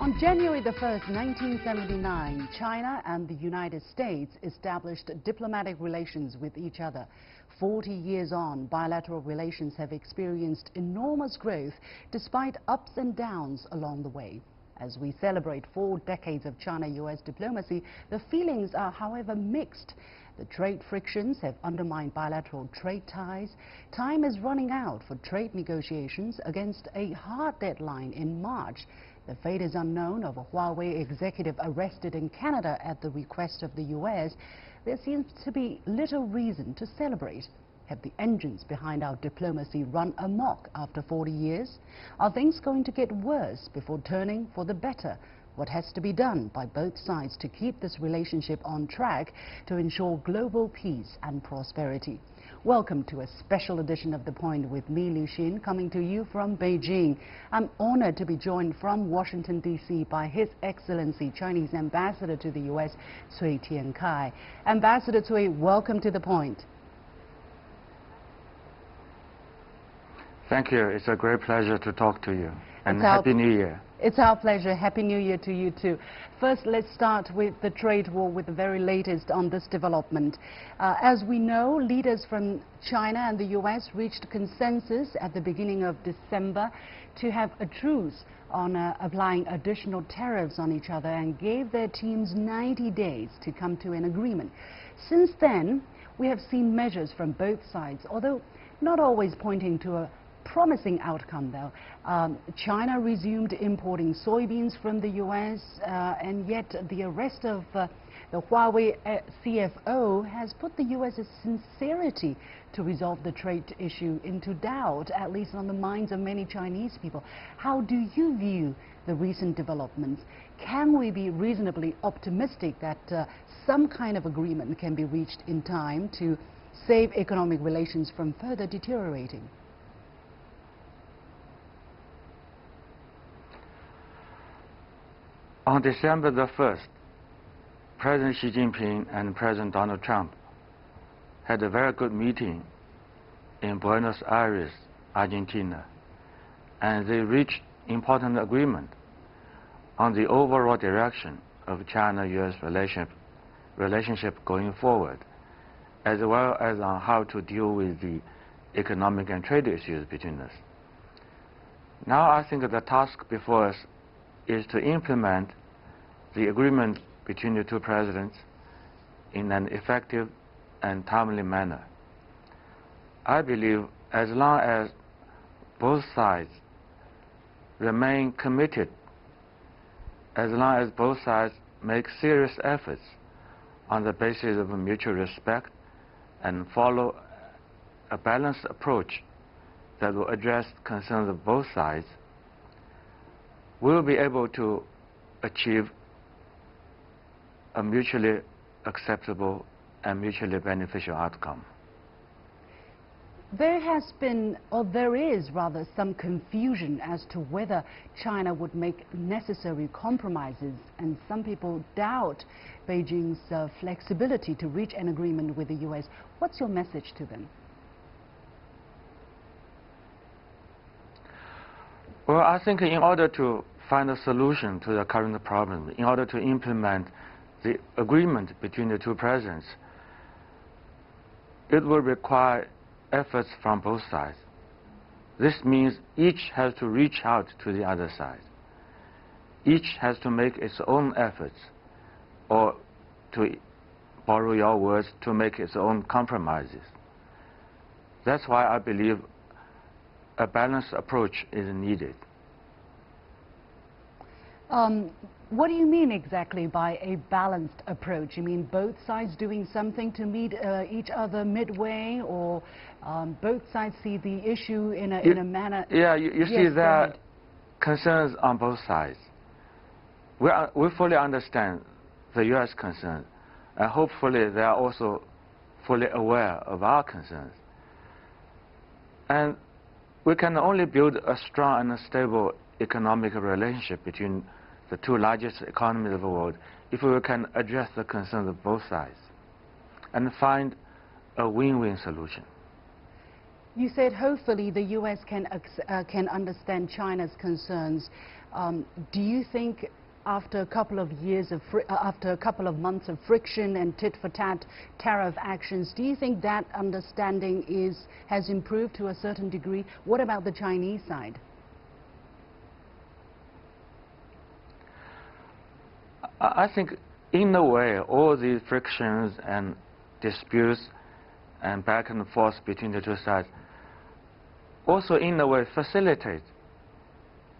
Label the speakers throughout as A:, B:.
A: On January the 1st, 1979, China and the United States established diplomatic relations with each other. 40 years on, bilateral relations have experienced enormous growth despite ups and downs along the way. As we celebrate 4 decades of China-U.S. diplomacy, the feelings are, however, mixed. The trade frictions have undermined bilateral trade ties. Time is running out for trade negotiations against a hard deadline in March. The fate is unknown of a Huawei executive arrested in Canada at the request of the U.S. There seems to be little reason to celebrate. Have the engines behind our diplomacy run amok after 40 years? Are things going to get worse before turning for the better? What has to be done by both sides to keep this relationship on track to ensure global peace and prosperity? Welcome to a special edition of The Point with me, Liu Xin, coming to you from Beijing. I'm honored to be joined from Washington, D.C. by His Excellency Chinese Ambassador to the U.S., Cui Tiankai. Ambassador Cui, welcome to The Point.
B: Thank you. It's a great pleasure to talk to you. And Happy New Year.
A: It's our pleasure. Happy New Year to you too. First, let's start with the trade war, with the very latest on this development. As we know, leaders from China and the U.S. reached consensus at the beginning of December to have a truce on applying additional tariffs on each other and gave their teams 90 days to come to an agreement. Since then, we have seen measures from both sides, although not always pointing to a promising outcome, though. China resumed importing soybeans from the U.S., and yet the arrest of the Huawei CFO has put the U.S.'s sincerity to resolve the trade issue into doubt, at least on the minds of many Chinese people. How do you view the recent developments? Can we be reasonably optimistic that some kind of agreement can be reached in time to save economic relations from further deteriorating?
B: On December the 1st, President Xi Jinping and President Donald Trump had a very good meeting in Buenos Aires, Argentina, and they reached important agreement on the overall direction of China-U.S. relationship going forward, as well as on how to deal with the economic and trade issues between us. Now I think the task before us is to implement the agreement between the two presidents in an effective and timely manner. I believe as long as both sides remain committed, as long as both sides make serious efforts on the basis of mutual respect and follow a balanced approach that will address concerns of both sides, we'll be able to achieve a mutually acceptable and mutually beneficial outcome.
A: There has been, or there is rather, some confusion as to whether China would make necessary compromises, and some people doubt Beijing's flexibility to reach an agreement with the U.S. What's your message to them?
B: Well, I think in order to find a solution to the current problem, in order to implement the agreement between the two presidents, it will require efforts from both sides. This means each has to reach out to the other side. Each has to make its own efforts, or to borrow your words, to make its own compromises. That's why I believe a balanced approach is needed.
A: What do you mean exactly by a balanced approach? You mean both sides doing something to meet each other midway, or both sides see the issue in a manner?
B: Yeah, you see there are concerns on both sides. We fully understand the U.S. concerns, and hopefully they are also fully aware of our concerns. And we can only build a strong and a stable economic relationship between the two largest economies of the world if we can address the concerns of both sides and find a win-win solution.
A: You said hopefully the U.S. can understand China's concerns. Do you think after a couple of months of friction and tit-for-tat tariff actions, do you think that understanding has improved to a certain degree? What about the Chinese side?
B: I think in a way all these frictions and disputes and back and forth between the two sides also in a way facilitate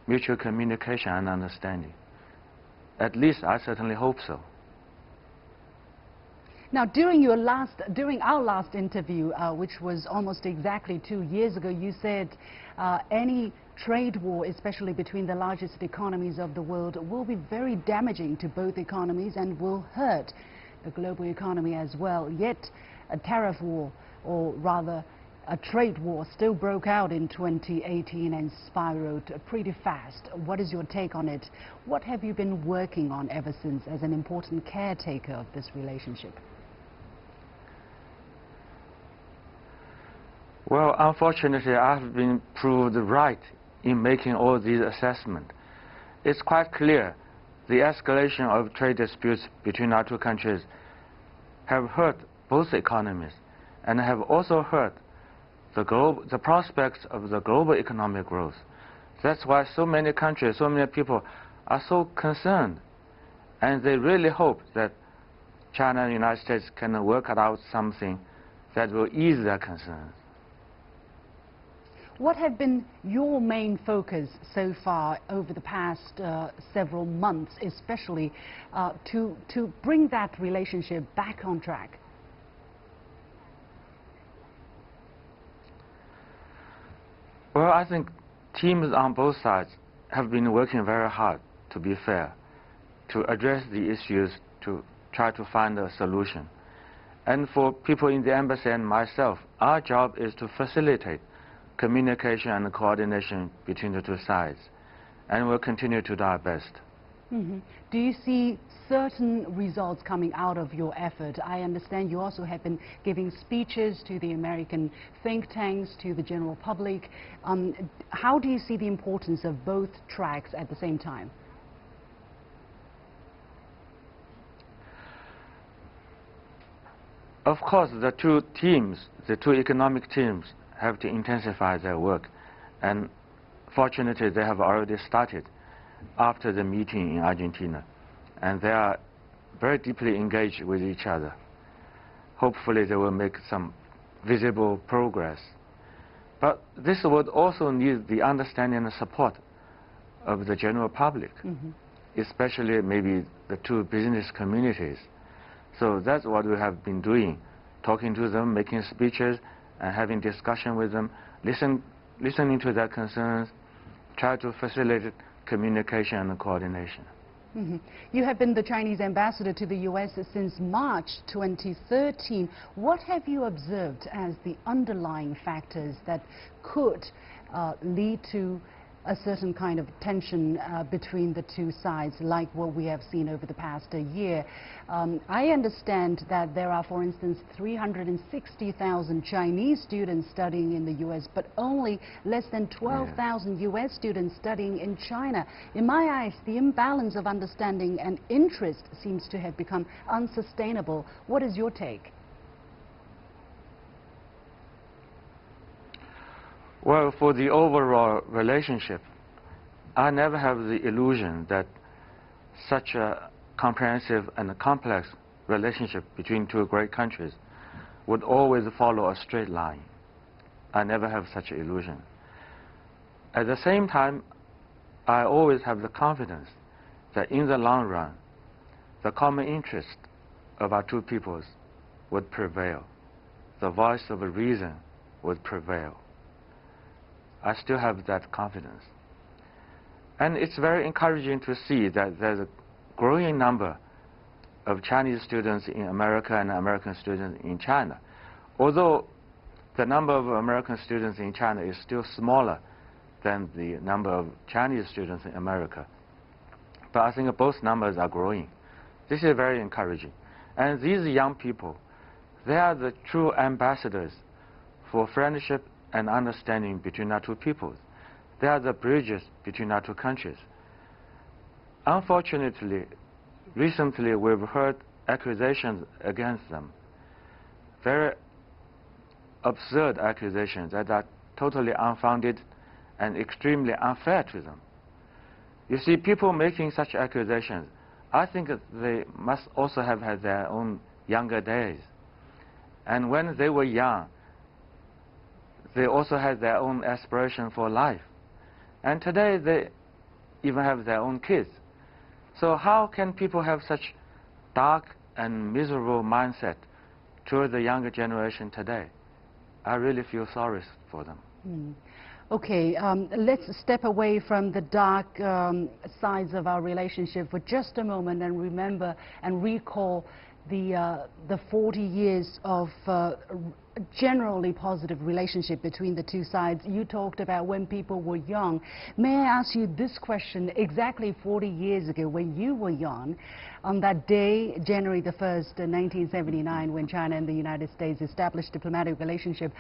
B: mutual communication and understanding. At least I certainly hope so.
A: Now, during our last interview, which was almost exactly 2 years ago, you said any trade war, especially between the largest economies of the world, will be very damaging to both economies and will hurt the global economy as well. Yet, a tariff war, or rather a trade war, still broke out in 2018 and spiraled pretty fast. What is your take on it? What have you been working on ever since as an important caretaker of this relationship?
B: Well, unfortunately, I've been proved right in making all these assessments. It's quite clear the escalation of trade disputes between our two countries have hurt both economies and have also hurt the prospects of the global economic growth. That's why so many countries, so many people are so concerned, and they really hope that China and the United States can work out something that will ease their concerns.
A: What have been your main focus so far over the past several months, especially to bring that relationship back on track?
B: Well, I think teams on both sides have been working very hard to be fair, to address the issues, to try to find a solution. And for people in the embassy and myself, our job is to facilitate communication and coordination between the two sides, and we'll continue to do our best.
A: Mm-hmm. Do you see certain results coming out of your effort? I understand you also have been giving speeches to the American think tanks, to the general public. How do you see the importance of both tracks at the same time?
B: Of course, the two teams, the two economic teams, have to intensify their work, and fortunately they have already started after the meeting in Argentina, and they are very deeply engaged with each other. Hopefully they will make some visible progress. But this would also need the understanding and support of the general public, especially maybe the two business communities. So that's what we have been doing, talking to them, making speeches, and having discussion with them, listening to their concerns, try to facilitate communication and coordination.
A: You have been the Chinese ambassador to the U.S. since March 2013. What have you observed as the underlying factors that could lead to a certain kind of tension between the two sides, like what we have seen over the past year? I understand that there are, for instance, 360,000 Chinese students studying in the U.S., but only less than 12,000 U.S. students studying in China. In my eyes, the imbalance of understanding and interest seems to have become unsustainable. What is your take?
B: Well, for the overall relationship, I never have the illusion that such a comprehensive and complex relationship between two great countries would always follow a straight line. I never have such an illusion. At the same time, I always have the confidence that in the long run, the common interest of our two peoples would prevail. The voice of reason would prevail. I still have that confidence. And it's very encouraging to see that there's a growing number of Chinese students in America and American students in China. Although the number of American students in China is still smaller than the number of Chinese students in America. But I think both numbers are growing. This is very encouraging. And these young people, they are the true ambassadors for friendship and understanding between our two peoples. They are the bridges between our two countries. Unfortunately, recently we've heard accusations against them, very absurd accusations that are totally unfounded and extremely unfair to them. You see, people making such accusations, I think that they must also have had their own younger days. And when they were young, they also had their own aspiration for life. And today they even have their own kids. So how can people have such dark and miserable mindset toward the younger generation today? I really feel sorry for them.
A: Okay, let's step away from the dark sides of our relationship for just a moment and remember and recall the 40 years of generally positive relationship between the two sides. You talked about when people were young. May I ask you this question? Exactly 40 years ago, when you were young, on that day, January the 1st, 1979, when China and the United States established diplomatic relationship,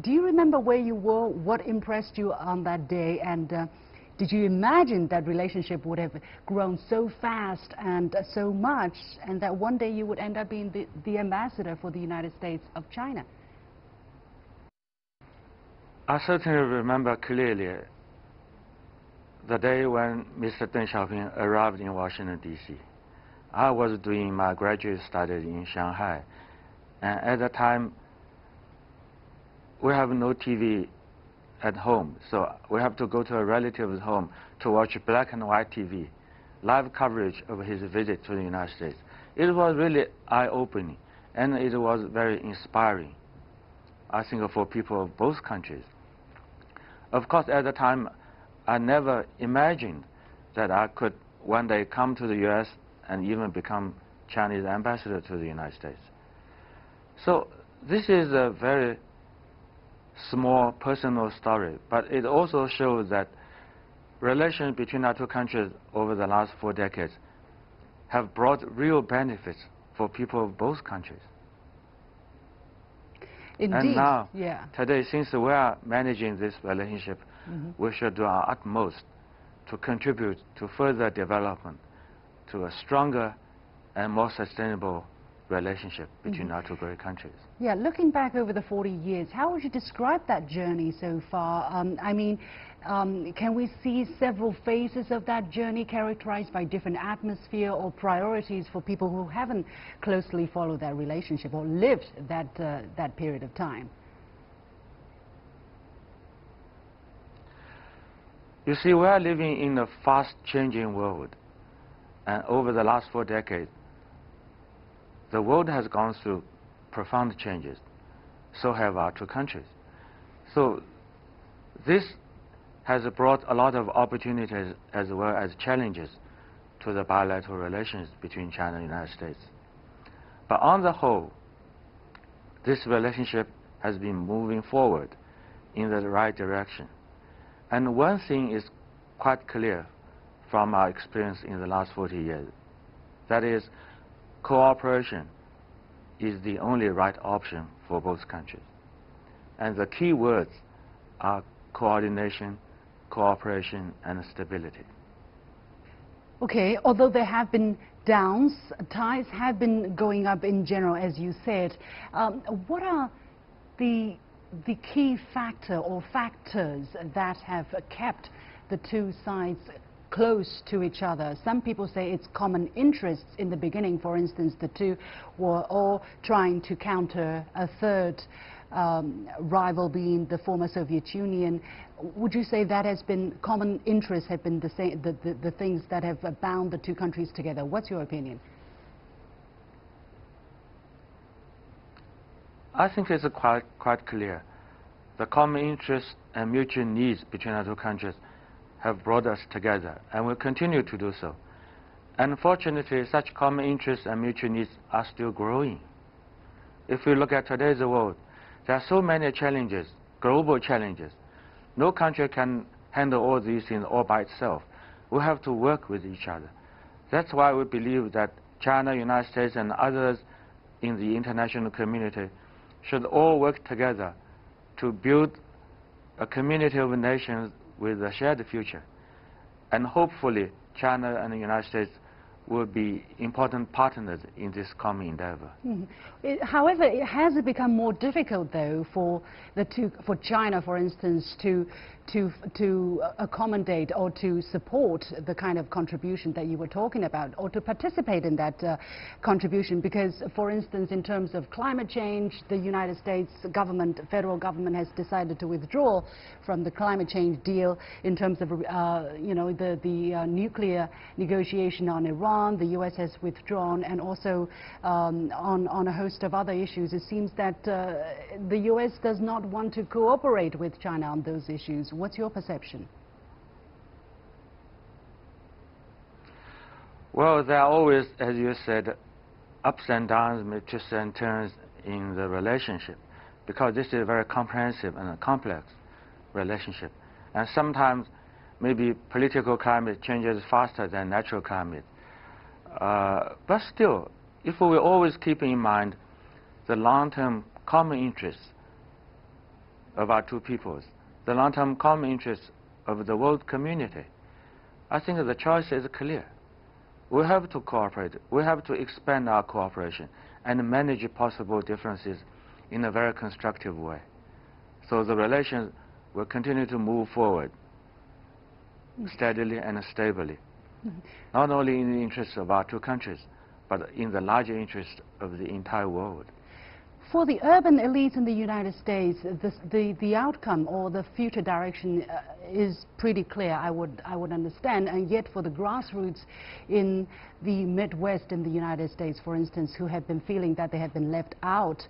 A: do you remember where you were? What impressed you on that day? And did you imagine that relationship would have grown so fast and so much, and that one day you would end up being the ambassador for the United States of China?
B: I certainly remember clearly the day when Mr. Deng Xiaoping arrived in Washington, D.C. I was doing my graduate studies in Shanghai, and at the time we have no TV at home, so we have to go to a relative's home to watch black and white TV, live coverage of his visit to the United States. It was really eye-opening, and it was very inspiring, I think, for people of both countries. Of course, at the time, I never imagined that I could one day come to the U.S. and even become Chinese ambassador to the United States. So this is a very small personal story, but it also shows that relations between our two countries over the last 4 decades have brought real benefits for people of both countries.
A: Indeed.
B: And now,
A: yeah.
B: Today, since we are managing this relationship, we should do our utmost to contribute to further development, to a stronger and more sustainable relationship between our two great countries.
A: Yeah, looking back over the 40 years, how would you describe that journey so far? I mean, can we see several phases of that journey characterized by different atmosphere or priorities for people who haven't closely followed that relationship or lived that period of time?
B: You see, we are living in a fast-changing world, and over the last 4 decades, the world has gone through profound changes. So have our two countries. So this has brought a lot of opportunities as well as challenges to the bilateral relations between China and the United States. But on the whole, this relationship has been moving forward in the right direction. And one thing is quite clear from our experience in the last 40 years. That is, cooperation is the only right option for both countries. And the key words are coordination, cooperation, and stability.
A: Okay, although there have been downs, ties have been going up in general, as you said. What are the key factor or factors that have kept the two sides close to each other? Some people say it's common interests. In the beginning, for instance, the two were all trying to counter a third rival, being the former Soviet Union. Would you say that has been common interests have been the things that have bound the two countries together? What's your opinion?
B: I think it's quite clear. The common interests and mutual needs between our two countries have brought us together and will continue to do so. Unfortunately, such common interests and mutual needs are still growing. If we look at today's world, there are so many challenges, global challenges. No country can handle all these things all by itself. We have to work with each other. That's why we believe that China, United States, and others in the international community should all work together to build a community of nations with a shared future. And hopefully, China and the United States will be important partners in this common endeavor.
A: However, has it become more difficult, though, for China, for instance, to accommodate or to support the kind of contribution that you were talking about, or to participate in that contribution? Because, for instance, in terms of climate change, the United States government, federal government, has decided to withdraw from the climate change deal. In terms of, you know, the nuclear negotiation on Iran, the U.S. has withdrawn, and also on a host of other issues. It seems that the U.S. does not want to cooperate with China on those issues. What's your perception?
B: Well, there are always, as you said, ups and downs, twists and turns in the relationship, because this is a very comprehensive and a complex relationship. And sometimes maybe political climate changes faster than natural climate. But still, if we always keep in mind the long-term common interests of our two peoples, the long-term common interests of the world community, I think the choice is clear. We have to cooperate. We have to expand our cooperation and manage possible differences in a very constructive way. So the relations will continue to move forward steadily and stably, not only in the interests of our two countries, but in the larger interest of the entire world.
A: For the urban elites in the United States, the outcome or the future direction is pretty clear, I would understand, and yet for the grassroots in the Midwest in the United States, for instance, who have been feeling that they have been left out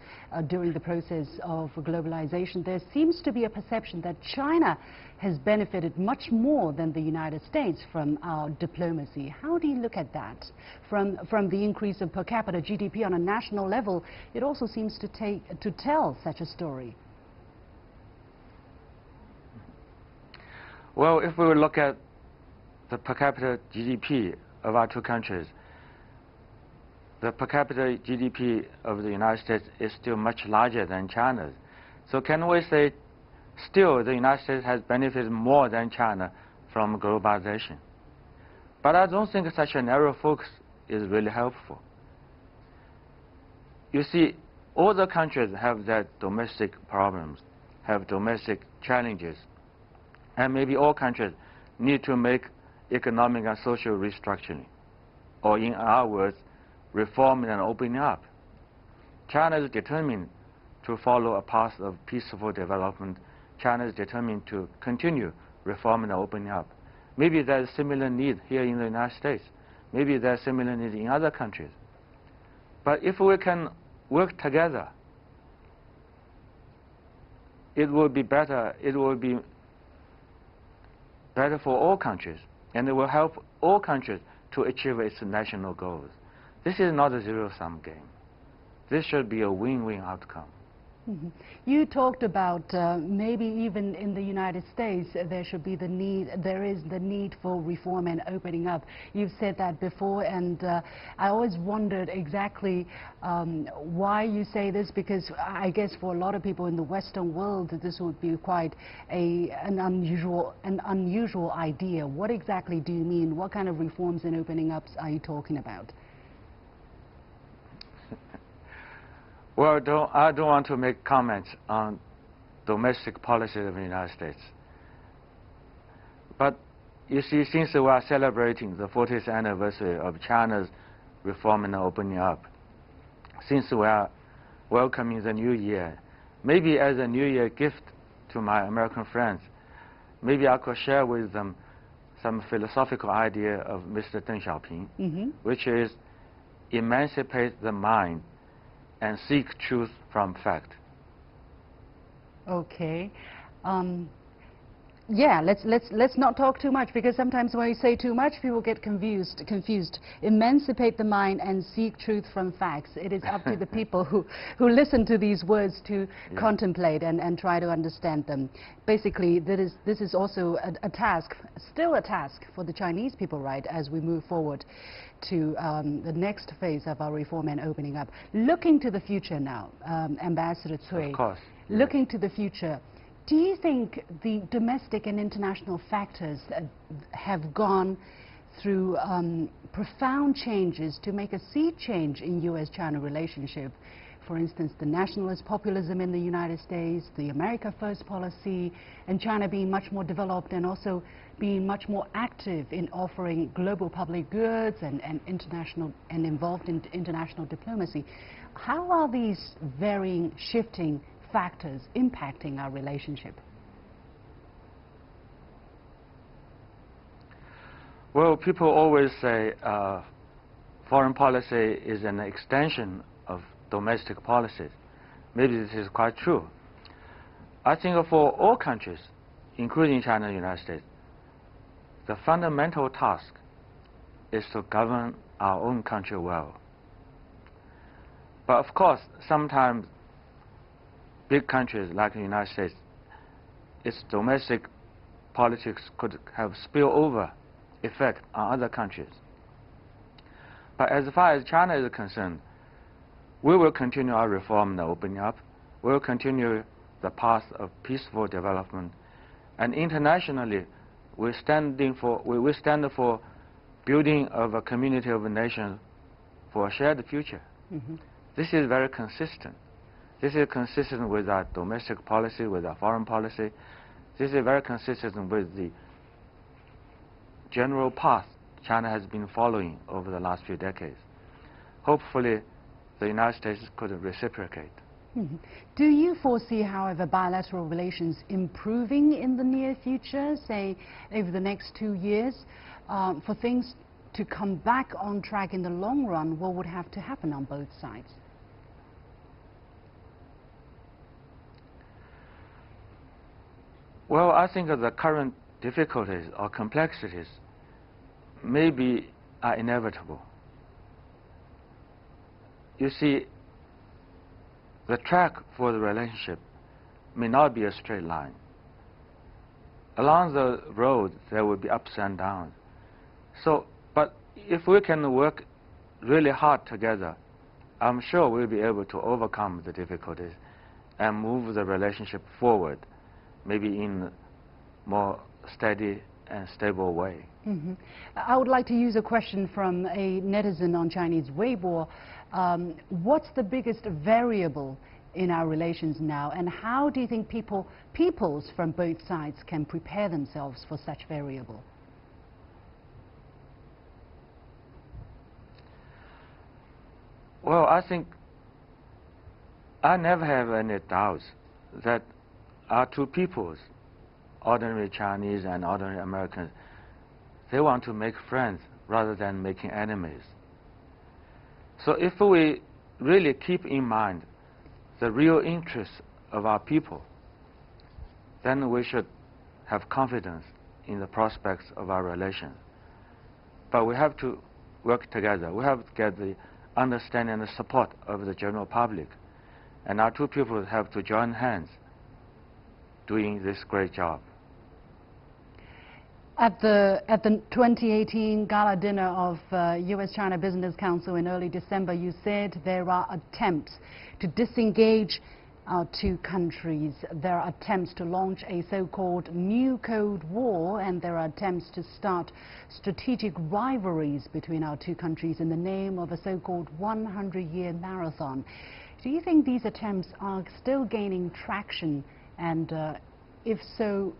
A: during the process of globalization, there seems to be a perception that China has benefited much more than the United States from our diplomacy. How do you look at that? From the increase of per capita GDP on a national level, it also seems to tell such a story.
B: Well, if we look at the per capita GDP of our two countries, the per capita GDP of the United States is still much larger than China's. So can we say still the United States has benefited more than China from globalization? But I don't think such a narrow focus is really helpful. You see, all the countries have their domestic problems, have domestic challenges, and maybe all countries need to make economic and social restructuring, or in our words, reforming and opening up. China is determined to follow a path of peaceful development. China is determined to continue reforming and opening up. Maybe there's a similar need here in the United States. Maybe there's a similar need in other countries. But if we can work together, it will be better. It will be better for all countries, and it will help all countries to achieve its national goals. This is not a zero-sum game. This should be a win-win outcome.
A: You talked about maybe even in the United States there is the need for reform and opening up. You've said that before, and I always wondered exactly why you say this, because I guess for a lot of people in the Western world this would be quite an unusual idea. What exactly do you mean? What kind of reforms and opening ups are you talking about?
B: Well, I don't want to make comments on domestic policy of the United States. But you see, since we are celebrating the 40th anniversary of China's reform and opening up, since we are welcoming the new year, maybe as a New Year gift to my American friends, maybe I could share with them some philosophical idea of Mr. Deng Xiaoping, which is emancipate the mind and seek truth from fact.
A: Okay. Yeah, let's not talk too much, because sometimes when you say too much, people get confused. Emancipate the mind and seek truth from facts. It is up to the people who listen to these words to contemplate and try to understand them. Basically, this is also a task, still a task for the Chinese people, right, as we move forward to the next phase of our reform and opening up. Looking to the future now, Ambassador Cui.
B: Of course.
A: Looking to the future, do you think the domestic and international factors have gone through profound changes to make a sea change in U.S.-China relationship? For instance, the nationalist populism in the United States, the America First policy, and China being much more developed and also being much more active in offering global public goods and involved in international diplomacy. How are these varying, shifting factors impacting our relationship?
B: Well, people always say foreign policy is an extension of domestic policies. Maybe this is quite true. I think for all countries, including China and the United States, the fundamental task is to govern our own country well. But of course, sometimes big countries like the United States, its domestic politics could have spillover effect on other countries. But as far as China is concerned, we will continue our reform and opening up. We will continue the path of peaceful development. And internationally, we stand for building of a community of nations for a shared future. Mm-hmm. This is very consistent. This is consistent with our domestic policy, with our foreign policy. This is very consistent with the general path China has been following over the last few decades. Hopefully, the United States could reciprocate.
A: Mm-hmm. Do you foresee, however, bilateral relations improving in the near future, say over the next 2 years? For things to come back on track in the long run, what would have to happen on both sides?
B: Well, I think the current difficulties or complexities maybe are inevitable. You see, the track for the relationship may not be a straight line. Along the road, there will be ups and downs. So, but if we can work really hard together, I'm sure we'll be able to overcome the difficulties and move the relationship forward, maybe in a more steady and stable way.
A: Mm-hmm. I would like to use a question from a netizen on Chinese Weibo. What's the biggest variable in our relations now, and how do you think peoples from both sides can prepare themselves for such variable?
B: Well, I think I never have any doubts that our two peoples, ordinary Chinese and ordinary Americans, they want to make friends rather than making enemies. So if we really keep in mind the real interests of our people, then we should have confidence in the prospects of our relations. But we have to work together. We have to get the understanding and the support of the general public. And our two peoples have to join hands doing this great job.
A: At the 2018 gala dinner of U.S.-China Business Council in early December, you said there are attempts to disengage our two countries. There are attempts to launch a so-called new Cold War, and there are attempts to start strategic rivalries between our two countries in the name of a so-called 100-year marathon. Do you think these attempts are still gaining traction, and if so,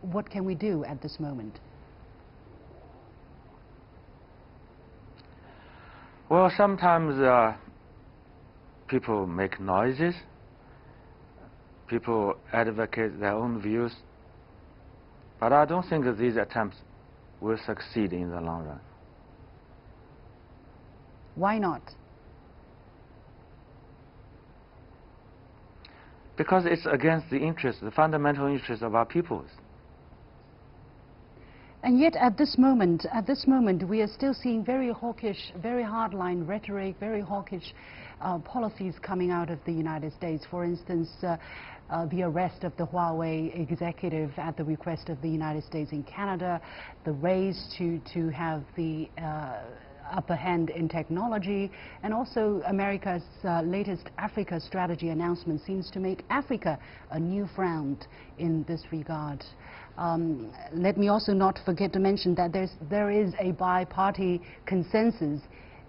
A: what can we do at this moment?
B: Well, sometimes people make noises. People advocate their own views. But I don't think that these attempts will succeed in the long run.
A: Why not?
B: Because it's against the interests, the fundamental interests of our peoples.
A: And yet, at this moment, we are still seeing very hawkish, very hardline rhetoric, very hawkish policies coming out of the United States. For instance, the arrest of the Huawei executive at the request of the United States in Canada, the race to have the upper hand in technology, and also America's latest Africa strategy announcement seems to make Africa a new friend in this regard. Let me also not forget to mention that there is a bi-party consensus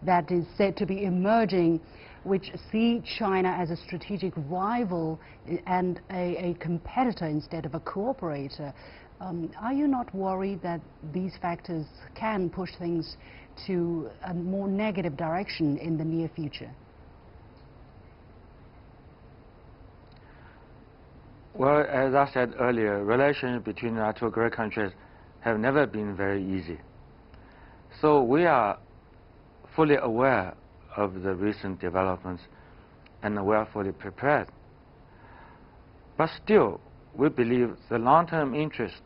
A: that is said to be emerging, which see China as a strategic rival and a competitor instead of a cooperator. Are you not worried that these factors can push things to a more negative direction in the near future?
B: Well, as I said earlier, relations between our two great countries have never been very easy. So we are fully aware of the recent developments and we are fully prepared. But still, we believe the long-term interest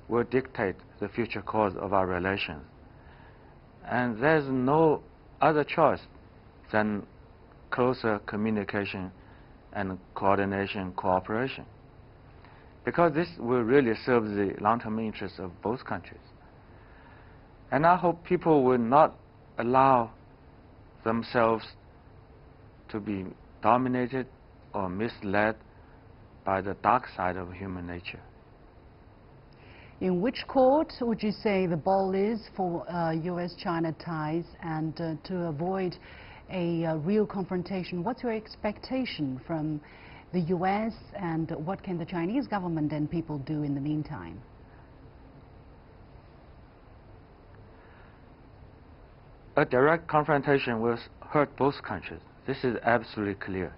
B: will dictate the future course of our relations. And there's no other choice than closer communication and coordination, cooperation. Because this will really serve the long-term interests of both countries. And I hope people will not allow themselves to be dominated or misled by the dark side of human nature.
A: In which court would you say the ball is for U.S.-China ties, and to avoid a real confrontation, what's your expectation from the U.S. and what can the Chinese government and people do in the meantime?
B: A direct confrontation will hurt both countries. This is absolutely clear.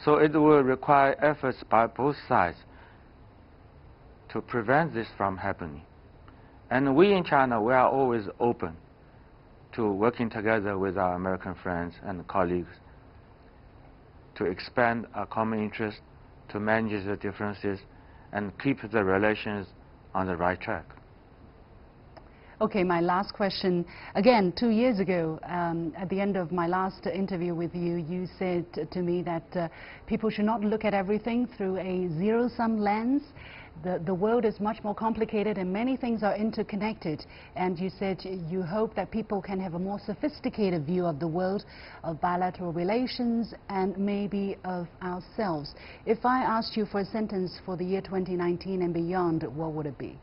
B: So it will require efforts by both sides to prevent this from happening. And we in China, we are always open to working together with our American friends and colleagues to expand our common interests, to manage the differences, and keep the relations on the right track.
A: Okay, my last question. Again, 2 years ago, at the end of my last interview with you, you said to me that people should not look at everything through a zero-sum lens. The world is much more complicated and many things are interconnected. And you said you hope that people can have a more sophisticated view of the world, of bilateral relations, and maybe of ourselves. If I asked you for a sentence for the year 2019 and beyond, what would it be?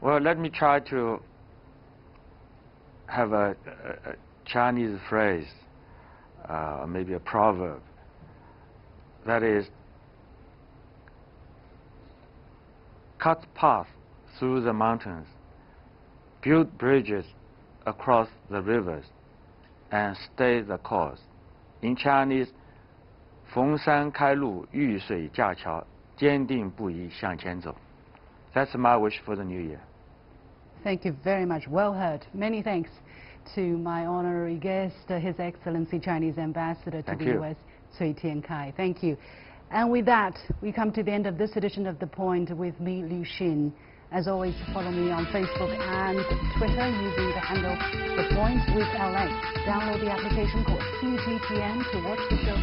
B: Well, let me try to have a Chinese phrase, maybe a proverb. That is, cut paths through the mountains, build bridges across the rivers, and stay the course. In Chinese, 逢山开路，遇水架桥，坚定不移向前走. That's my wish for the new year.
A: Thank you very much. Well heard. Many thanks to my honorary guest, His Excellency Chinese Ambassador to the U.S., Cui Tiankai. Thank you. And with that, we come to the end of this edition of The Point with me, Liu Xin. As always, follow me on Facebook and Twitter using the handle The Point with LX. Download the application called CGTN to watch the show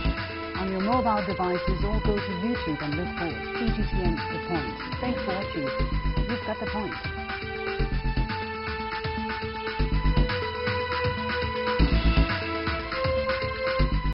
A: on your mobile devices, or go to YouTube and look for CGTN The Point. Thanks for watching. You've got The Point.